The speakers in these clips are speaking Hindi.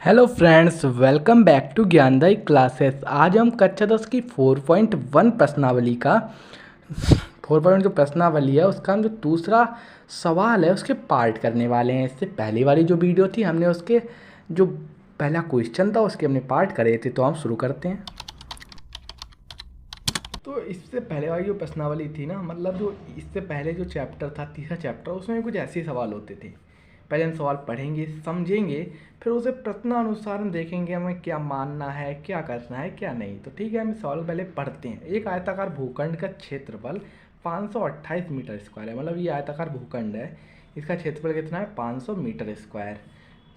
Hello friends, welcome back to Gyandayi classes. आज हम कक्षा 10 की 4.1 प्रश्नावली का 4.1 जो प्रश्नावली है उसका हम जो दूसरा सवाल है उसके पार्ट करने वाले हैं। इससे पहले वाली जो वीडियो थी हमने उसके जो पहला क्वेश्चन था उसके हमने पार्ट करे थे, तो हम शुरू करते हैं। तो इससे पहले वाली जो प्रश्नावली थी ना, मतलब जो इससे पहले जो चैप्टर था, तीसरा चैप्टर, उसमें कुछ ऐसे सवाल होते थे। पहले हम सवाल पढ़ेंगे, समझेंगे, फिर उसे प्रश्नानुसार हम देखेंगे हमें क्या मानना है, क्या करना है, क्या नहीं। तो ठीक है, हम सवाल पहले पढ़ते हैं। एक आयताकार भूखंड का क्षेत्रफल 528 मीटर स्क्वायर है। मतलब ये आयताकार भूखंड है, इसका क्षेत्रफल कितना है? 500 मीटर स्क्वायर।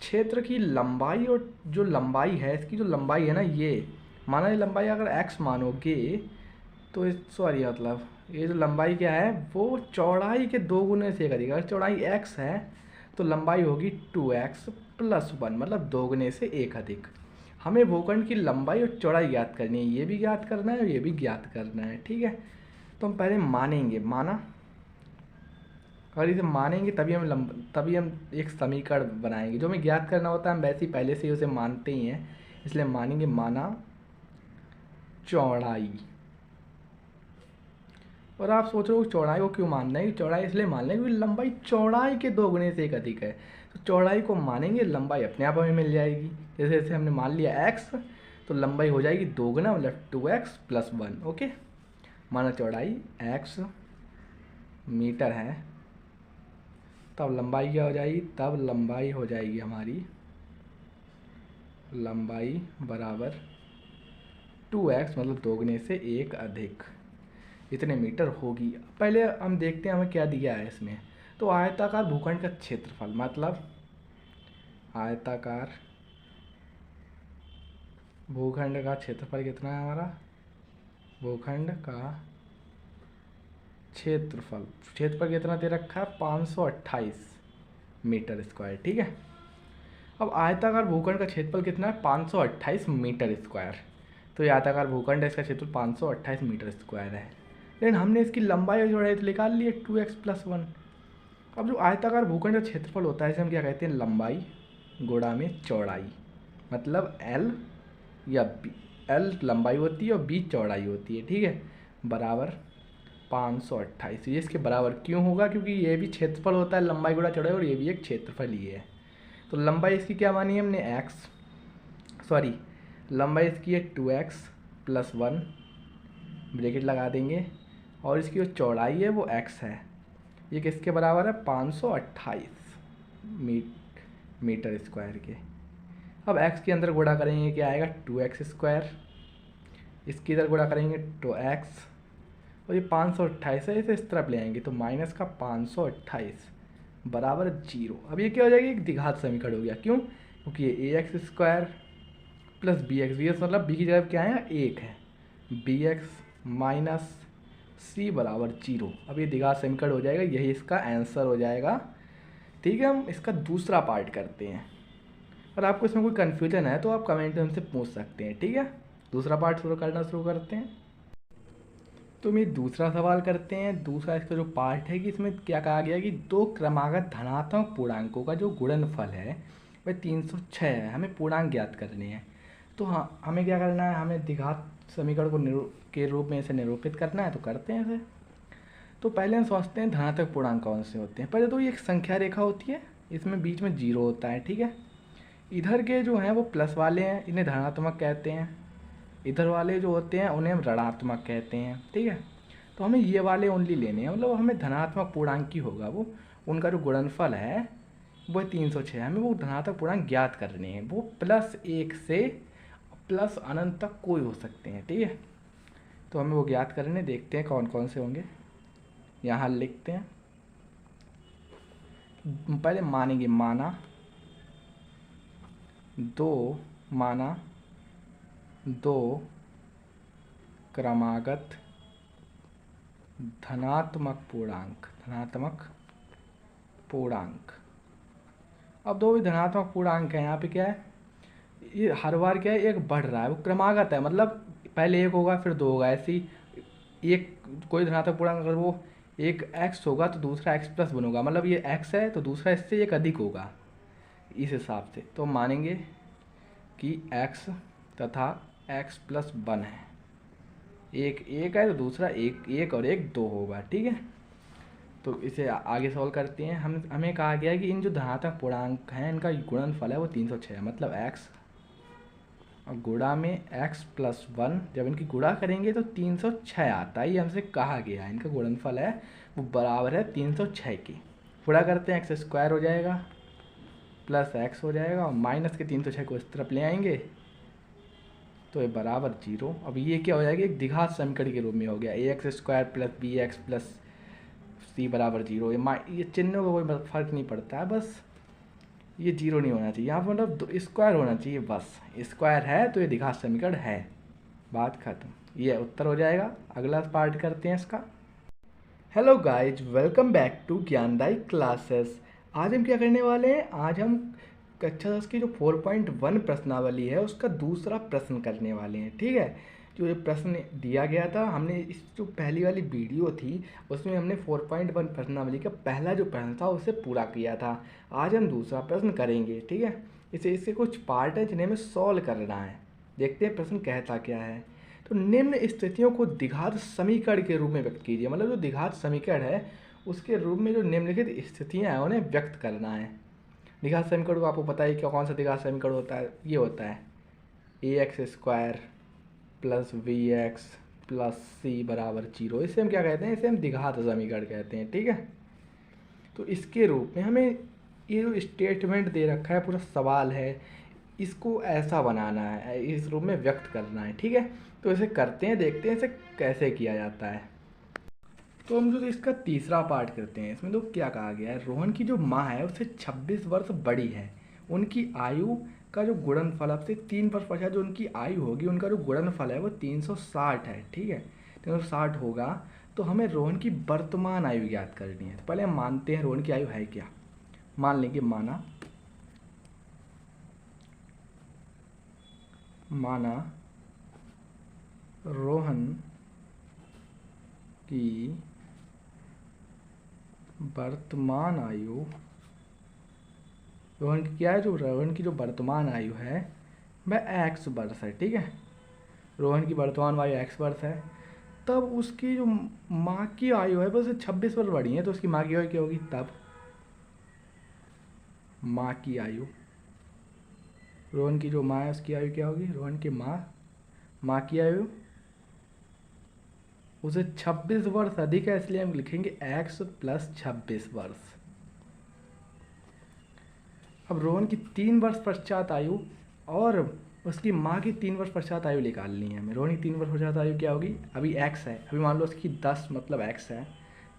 क्षेत्र की लंबाई, और जो लंबाई है इसकी, जो लंबाई है ना, ये माना, ये लंबाई अगर x मानोगे तो सॉरी, मतलब ये जो लंबाई क्या है वो चौड़ाई के 2 गुने से अधिक। अगर चौड़ाई x है तो लंबाई होगी 2x + 1, मतलब 2 गुने से 1 अधिक। हमें भूखंड की लंबाई और चौड़ाई ज्ञात करनी है, ये भी ज्ञात करना है और ये भी ज्ञात करना है। ठीक है, तो हम पहले मानेंगे, माना। अगर इसे मानेंगे तभी हम एक समीकरण बनाएंगे। जो हमें ज्ञात करना होता है हम वैसे ही पहले से ही उसे मानते ही हैं, इसलिए मानेंगे। माना चौड़ाई। और आप सोच रहे हो चौड़ाई को क्यों मानना है? चौड़ाई इसलिए मान लें क्योंकि लंबाई चौड़ाई के 2 गुने से 1 अधिक है। तो चौड़ाई को मानेंगे, लंबाई अपने आप हमें मिल जाएगी। जैसे जैसे हमने मान लिया x, तो लंबाई हो जाएगी 2 गुना, मतलब 2x + 1। ओके, माना चौड़ाई x मीटर है, तब लंबाई क्या हो जाएगी? तब लंबाई हो जाएगी हमारी, लंबाई बराबर 2x, मतलब 2 गुने से 1 अधिक, इतने मीटर होगी। पहले हम देखते हैं हमें क्या दिया है इसमें। तो आयताकार भूखंड का क्षेत्रफल, मतलब आयताकार भूखंड का क्षेत्रफल कितना है हमारा? भूखंड का क्षेत्रफल, क्षेत्रफल कितना दे रखा है? 528 मीटर स्क्वायर। ठीक है, अब आयताकार भूखंड का क्षेत्रफल कितना है? 528 मीटर स्क्वायर। तो ये आयताकार भूखंड है, इसका क्षेत्रफल 528 मीटर स्क्वायर है। लेकिन हमने इसकी लंबाई और चौड़ाई तो निकाल ली है, 2x + 1। अब जो आयताकार भूखंड का क्षेत्रफल होता है इसे हम क्या कहते हैं? लंबाई गुणा में चौड़ाई। मतलब L या B, L लंबाई होती है और B चौड़ाई होती है। ठीक है, बराबर 528। ये इसके बराबर क्यों होगा? क्योंकि ये भी क्षेत्रफल होता है, लंबाई गुणा चौड़ाई, और ये भी एक क्षेत्रफल ही है। तो लंबाई इसकी क्या मानी है हमने? लंबाई इसकी है 2x + 1, ब्रैकेट लगा देंगे, और इसकी जो चौड़ाई है वो x है। ये किसके बराबर है? 528 मीटर स्क्वायर के। अब x के अंदर गुणा करेंगे, क्या आएगा? 2x²। इसके इधर गुणा करेंगे तो x, और ये 528 है, इसे इस तरफ ले आएंगे तो माइनस का 528 बराबर 0। अब ये क्या हो जाएगी? एक द्विघात समीकरण हो गया। क्यों? क्योंकि ये ax² + bx मतलब b की जगह क्या है? 1 है। bx - c बराबर 0। अब ये द्विघात समीकरण हो जाएगा, यही इसका आंसर हो जाएगा। ठीक है, हम इसका दूसरा पार्ट करते हैं। अगर आपको इसमें कोई कन्फ्यूजन है तो आप कमेंट में हमसे पूछ सकते हैं। ठीक है, दूसरा पार्ट शुरू करते हैं। तो हम ये दूसरा सवाल करते हैं। दूसरा इसका जो पार्ट है कि इसमें क्या कहा गया कि 2 क्रमागत धनात्मक पूर्णांकों का जो गुणनफल है वह 306 है। हमें पूर्णांक ज्ञात करने हैं। तो हाँ, हमें क्या करना है? हमें द्विघात समीकरण को के रूप में इसे निरूपित करना है, तो करते हैं इसे। तो पहले हम सोचते हैं धनात्मक पूर्णांक कौन से होते हैं। पहले तो ये एक संख्या रेखा होती है, इसमें बीच में 0 होता है। ठीक है, इधर के जो हैं वो प्लस वाले हैं, इन्हें धनात्मक कहते हैं। इधर वाले जो होते हैं उन्हें हम ऋणात्मक कहते हैं। ठीक है, तो हमें ये वाले ओनली लेने हैं, मतलब हमें धनात्मक पूर्णांक ही होगा वो। उनका जो गुणनफल है वो 306। हमें वो धनात्मक पूर्णांक ज्ञात करने हैं। वो +1 से प्लस अनंत तक कोई हो सकते हैं। ठीक है, तो हमें वो ज्ञात करने, देखते हैं कौन कौन से होंगे। यहाँ लिखते हैं। पहले मानेंगे, माना दो क्रमागत धनात्मक पूर्णांक। अब दो भी धनात्मक पूर्णांक है। यहाँ पे क्या है? ये हर बार क्या है? एक बढ़ रहा है, वो क्रमागत है, मतलब पहले 1 होगा फिर 2 होगा, ऐसी एक कोई धनात्मक पूर्णांक अगर वो एक x होगा तो दूसरा x + 1 होगा, मतलब ये x है तो दूसरा इससे एक अधिक होगा, इस हिसाब से। तो मानेंगे कि x तथा x प्लस 1 है, एक एक है तो दूसरा एक एक और एक 2 होगा, ठीक है। तो इसे आगे सॉल्व करते हैं। हमें कहा गया है कि इन जो धनात्मक पूर्णांक हैं इनका गुणनफल है वो 306 है, मतलब x और गुणा में x प्लस 1, जब इनकी गुणा करेंगे तो 306 आता है, ये हमसे कहा गया है। इनका गुणनफल है वो बराबर है 306 के। गुणा करते हैं, x स्क्वायर हो जाएगा प्लस x हो जाएगा और माइनस के 306 को इस तरफ ले आएंगे तो ये बराबर 0। अब ये क्या हो जाएगा, एक द्विघात समीकरण के रूप में हो गया, ax square plus bx plus c बराबर 0। ये चिन्हों का कोई फर्क नहीं पड़ता है, बस ये 0 नहीं होना चाहिए यहाँ पर, मतलब स्क्वायर होना चाहिए, बस स्क्वायर है तो ये द्विघात समीकरण है, बात खत्म। ये उत्तर हो जाएगा। अगला पार्ट करते हैं इसका। Hello guys, welcome back to Gyandayi classes. आज हम क्या करने वाले हैं, आज हम कक्षा 10 की जो 4.1 प्रश्नावली है उसका दूसरा प्रश्न करने वाले हैं, ठीक है। जो ये प्रश्न दिया गया था, हमने इस जो पहली वाली वीडियो थी उसमें हमने 4.1 प्रश्नावली का पहला जो प्रश्न था उसे पूरा किया था। आज हम दूसरा प्रश्न करेंगे, ठीक है। इसके कुछ पार्ट है जिन्हें हमें सॉल्व करना है। देखते हैं प्रश्न कहता क्या है। तो निम्न स्थितियों को द्विघात समीकरण के रूप में व्यक्त कीजिए, मतलब जो द्विघात समीकरण है उसके रूप में जो निम्नलिखित स्थितियाँ हैं उन्हें व्यक्त करना है। द्विघात समीकरण को आपको पता है क्या, कौन सा द्विघात समीकरण होता है, ये होता है ax square plus bx plus c बराबर 0। इसे हम क्या कहते हैं, इसे हम द्विघात समीकरण कहते हैं, ठीक है। तो इसके रूप में हमें ये जो स्टेटमेंट दे रखा है, पूरा सवाल है, इसको ऐसा बनाना है, इस रूप में व्यक्त करना है, ठीक है। तो इसे करते हैं, देखते हैं इसे कैसे किया जाता है। तो हम जो इसका तीसरा पार्ट करते हैं, इसमें तो क्या कहा गया है, रोहन की जो माँ है उससे 26 वर्ष बड़ी है, उनकी आयु का जो गुणनफल, अब से 3 वर्ष पश्चात जो उनकी आयु होगी उनका जो गुणनफल है वो 360 है, ठीक है। 360 होगा तो हमें रोहन की वर्तमान आयु ज्ञात करनी है। तो पहले हम मानते हैं रोहन की आयु है क्या, मान लेंगे, माना रोहन की वर्तमान आयु, रोहन की क्या है, जो रोहन की जो वर्तमान आयु है वह x वर्ष है, ठीक है। रोहन की वर्तमान आयु x वर्ष है, तब उसकी जो माँ की आयु है बस 26 वर्ष बड़ी है, तो उसकी माँ की आयु क्या होगी, तब माँ की आयु, रोहन की जो माँ है उसकी आयु क्या होगी, रोहन की माँ की आयु उसे 26 वर्ष अधिक है, इसलिए हम लिखेंगे x प्लस 26 वर्ष। अब रोहन की 3 वर्ष पश्चात आयु और उसकी माँ की 3 वर्ष पश्चात आयु निकालनी है हमें। रोहन की 3 वर्ष पश्चात आयु क्या होगी, अभी x है, अभी मान लो उसकी 10 मतलब x है,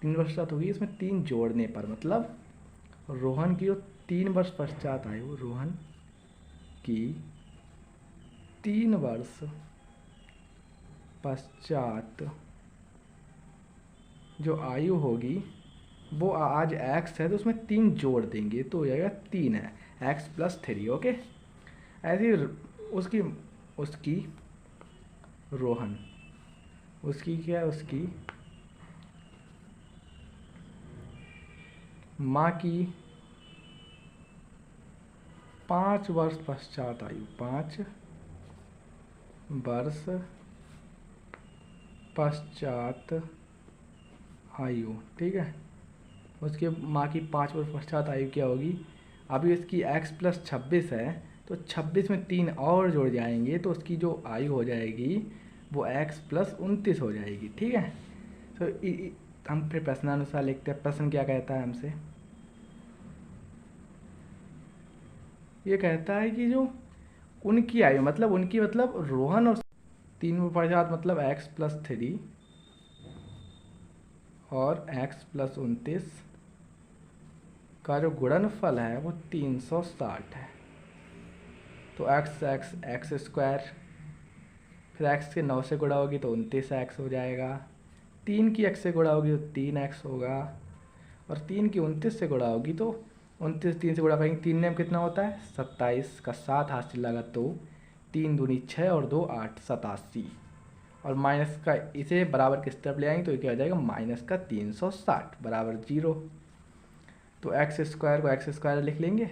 3 वर्ष पश्चात होगी, इसमें 3 जोड़ने पर, मतलब रोहन की जो 3 वर्ष पश्चात आयु, रोहन की 3 वर्ष पश्चात जो आयु होगी वो आज x है तो उसमें 3 जोड़ देंगे तो हो जाएगा 3 है, x प्लस 3, ओके। ऐसी उसकी रोहन, उसकी क्या है, उसकी माँ की 5 वर्ष पश्चात आयु, 5 वर्ष पश्चात आयु, ठीक है। उसके माँ की 5 वर्ष पश्चात आयु क्या होगी, अभी इसकी x प्लस 26 है तो 26 में 3 और जुड़ जाएंगे तो उसकी जो आयु हो जाएगी वो x प्लस 29 हो जाएगी, ठीक है। तो हम फिर प्रश्नानुसार लिखते हैं। प्रश्न क्या कहता है हमसे, ये कहता है कि जो उनकी आयु, मतलब उनकी मतलब रोहन और 3 पश्चात मतलब x प्लस 3 और x प्लस 29 का जो गुणनफल है वो 360 है। तो x स्क्वायर, फिर x के 9 से गुणा होगी तो 29x हो जाएगा, 3 की x से गुणा होगी तो 3x होगा, और 3 की 29 से गुणा होगी तो 29 3 से गुणा करेंगे, 3 में कितना होता है 27 का 7 हाथ से लगा तो 3 दूनी 6 और 2 8, 87, और माइनस का इसे बराबर किस तरफ ले आएंगे तो ये क्या हो जाएगा, माइनस का 360 बराबर 0। तो x स्क्वायर को x स्क्वायर लिख लेंगे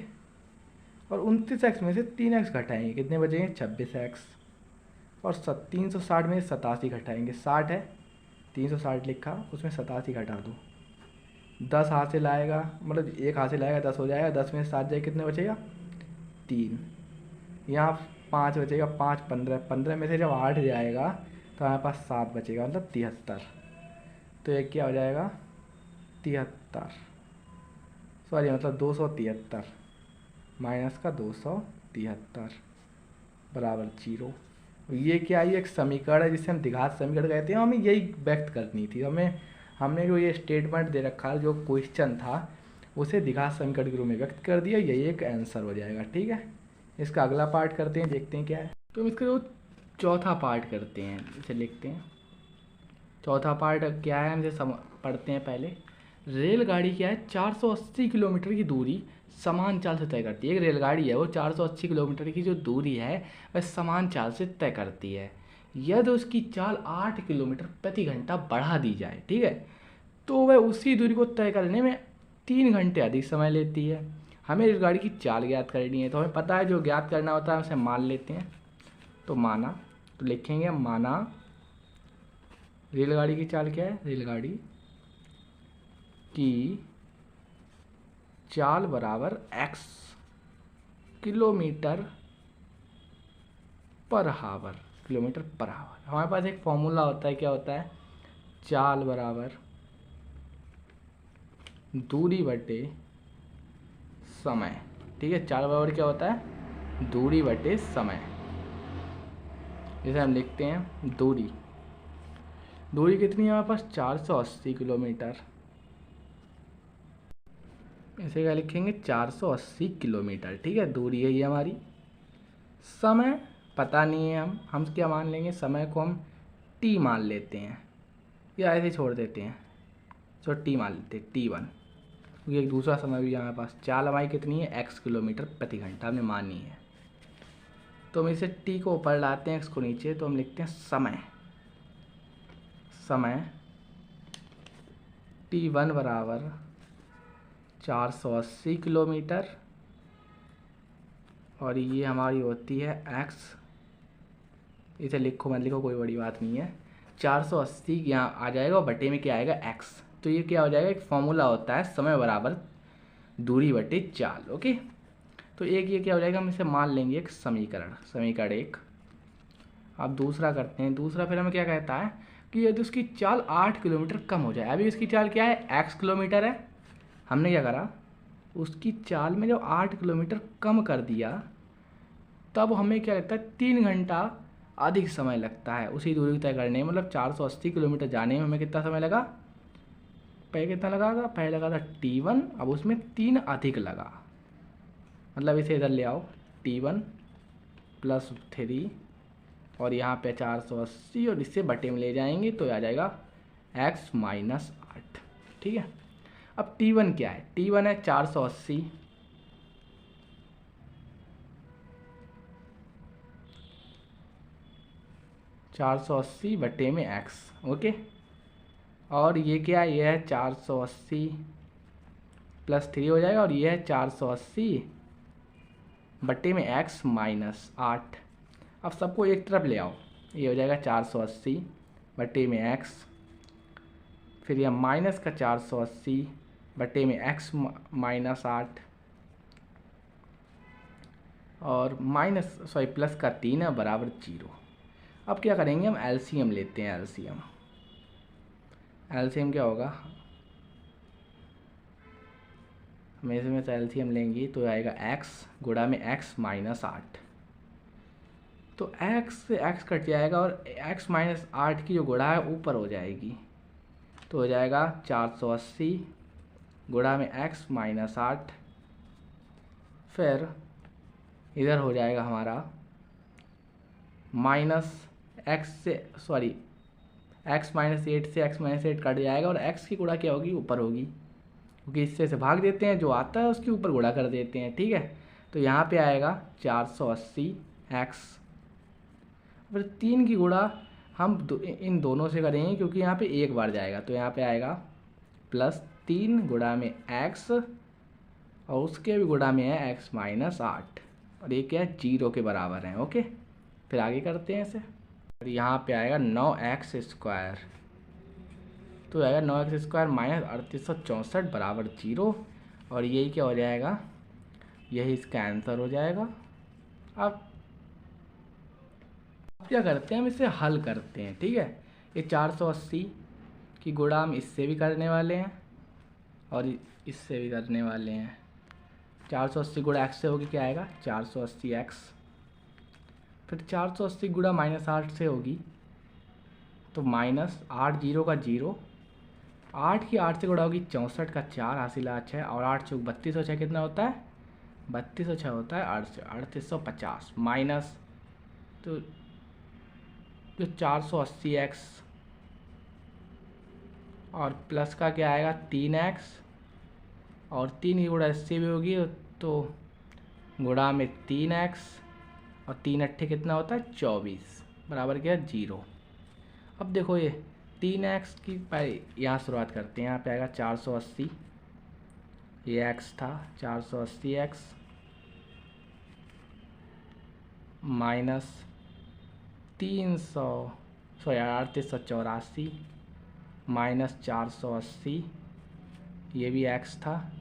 और 29x में से 3x घटाएंगे, कितने बचेंगे 26x। और 360 में 87 घटाएंगे, 60 है 360 लिखा, उसमें 87 घटा दो, 10 हासिल आएगा, मतलब एक हासिल आएगा 10 हो जाएगा, 10 में से 7 जाए कितने बचेगा 3, यहाँ 5 बचेगा, 5 15, 15 में से जब 8 जाएगा तो हमारे पास 7 बचेगा, मतलब 73। तो ये क्या हो जाएगा 73, सॉरी मतलब 273 माइनस का 273 बराबर 0। ये क्या है, एक समीकरण है जिसे हम द्विघात समीकरण कहते हैं। हमें यही व्यक्त करनी थी, हमने जो ये स्टेटमेंट दे रखा है, जो क्वेश्चन था उसे द्विघात समीकरण के रूप में व्यक्त कर दिया, यही एक आंसर हो जाएगा। ठीक है, इसका अगला पार्ट करते हैं, देखते हैं क्या है। तो हम इसका जो चौथा पार्ट करते हैं, इसे लिखते हैं। चौथा पार्ट क्या है, हम इसे पढ़ते हैं पहले। रेलगाड़ी क्या है 480 किलोमीटर की दूरी समान चाल से तय करती है। एक रेलगाड़ी है वो 480 किलोमीटर की जो दूरी है वह समान चाल से तय करती है। यदि उसकी चाल 8 किलोमीटर प्रति घंटा बढ़ा दी जाए, ठीक है, तो वह उसी दूरी को तय करने में 3 घंटे अधिक समय लेती है। हमें रेलगाड़ी की चाल ज्ञात करनी है, तो हमें पता है जो ज्ञात करना होता है उसे मान लेते हैं। तो माना, तो लिखेंगे माना रेलगाड़ी की चाल क्या है, रेलगाड़ी की चाल बराबर x किलोमीटर पर हावर, किलोमीटर पर हावर। हमारे पास एक फॉर्मूला होता है, क्या होता है, चाल बराबर दूरी बटे समय। ठीक है, चाल बराबर क्या होता है, दूरी बटे समय। जैसे हम लिखते हैं दूरी, दूरी कितनी है हमारे पास 480 किलोमीटर, ऐसे क्या लिखेंगे 480 किलोमीटर। ठीक है, दूरी है ये हमारी। समय पता नहीं है, हम क्या मान लेंगे, समय को हम t मान लेते हैं, या ऐसे छोड़ देते हैं, तो t मान लेते हैं t1, क्योंकि एक दूसरा समय भी हमारे पास। चाल हमारी कितनी है x किलोमीटर प्रति घंटा हमने मानी है। तो हम इसे t को ऊपर लाते हैं, x को नीचे, तो हम लिखते हैं समय, समय t1 बराबर 480 किलोमीटर, और ये हमारी होती है x, इसे लिखो मत लिखो कोई बड़ी बात नहीं है, 480 यहाँ आ जाएगा और बटे में क्या आएगा x। तो ये क्या हो जाएगा, एक फॉर्मूला होता है समय बराबर दूरी बटे चाल। ओके, तो एक ये क्या हो जाएगा, हम इसे मान लेंगे एक समीकरण, समीकरण एक। अब दूसरा करते हैं। दूसरा फिर हमें क्या कहता है कि यदि उसकी चाल 8 किलोमीटर कम हो जाए, अभी उसकी चाल क्या है x किलोमीटर है, हमने क्या करा उसकी चाल में जब 8 किलोमीटर कम कर दिया, तब हमें क्या लगता है 3 घंटा अधिक समय लगता है उसी दूरी तय करने में। मतलब 480 किलोमीटर जाने में हमें कितना समय लगा, पहले कितना लगा था, पहले लगा था t1, अब उसमें 3 अधिक लगा, मतलब इसे इधर ले आओ t1 प्लस 3 और यहाँ पे 480 और इससे बटे में ले जाएंगे तो आ जाएगा x माइनस 8। ठीक है, अब t1 क्या है, t1 है 480 बटे में x। ओके, और ये क्या है, ये है 480 प्लस 3 हो जाएगा, और ये है 480 बटे में x माइनस 8। अब सबको एक तरफ ले आओ, ये हो जाएगा 480 बटे में x, फिर यह माइनस का 480 बटे में x माइनस 8, और माइनस सॉरी प्लस का 3 है बराबर 0। अब क्या करेंगे, हम एलसीएम लेते हैं। एलसीएम क्या होगा, हम इसमें से एलसीएम लेंगे तो आएगा x गुणा में x माइनस 8, तो x से x कट जाएगा और x माइनस 8 की जो गुणा है ऊपर हो जाएगी, तो हो जाएगा 480 गुणा में x माइनस 8, फिर इधर हो जाएगा हमारा माइनस x से सॉरी x माइनस 8 से x माइनस 8 कट जाएगा, और x की गुणा क्या होगी, ऊपर होगी, क्योंकि इससे से भाग देते हैं, जो आता है उसके ऊपर गुणा कर देते हैं। ठीक है, तो यहाँ पे आएगा 480 x, फिर 3 की गुणा हम इन दोनों से करेंगे क्योंकि यहाँ पे एक बार जाएगा, तो यहाँ पे आएगा प्लस 3 गुणा में x और उसके भी गुणा में है x माइनस 8 और ये क्या है 0 के बराबर है। ओके, फिर आगे करते हैं इसे। और यहाँ पे आएगा 9x² तो आएगा 9x² माइनस 3864 बराबर 0 और यही क्या हो जाएगा, यही इसका आंसर हो जाएगा। अब क्या करते हैं, हम इसे हल करते हैं। ठीक है, ये 480 की गुणा हम इससे भी करने वाले हैं और इससे भी करने वाले हैं। 480 गुणा x से होगी क्या आएगा 480x, फिर 480 गुणा -8 से होगी तो -8 0 का 0, 8 की 8 से गुणा होगी 64 का 4 हासिल 6 और 8 चौक 32 और 6 कितना होता है 32 और 6 होता है 3850 माइनस तो जो 480x और प्लस का क्या आएगा 3x और 3 की गुणा इससे भी होगी तो गुणा में 3x और 3 अट्ठे कितना होता है 24 बराबर क्या है 0। अब देखो ये 3x की यहाँ शुरुआत करते हैं। यहाँ पे आएगा 480, ये x था 480x माइनस 3884 माइनस 480, ये भी x था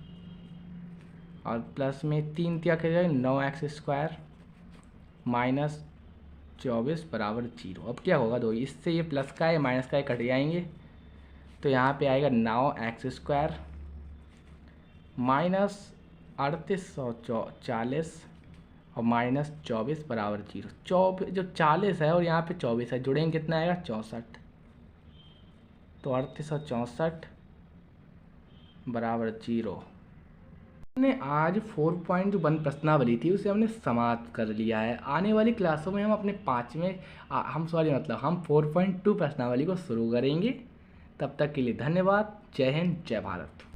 और प्लस में 3 क्या कर जाए 9x² माइनस 24 बराबर 0। अब क्या होगा दो इससे ये प्लस का है माइनस का कट जाएंगे तो यहाँ पे आएगा 9x² माइनस 3840 और माइनस 24 बराबर 0। जो 40 है और यहाँ पे 24 है जुड़ेंगे कितना आएगा 64 तो 3864 बराबर 0। हमने आज 4.1 प्रश्नावली थी उसे हमने समाप्त कर लिया है। आने वाली क्लासों में हम अपने हम 4.2 प्रश्नावली को शुरू करेंगे। तब तक के लिए धन्यवाद। जय हिंद, जय भारत।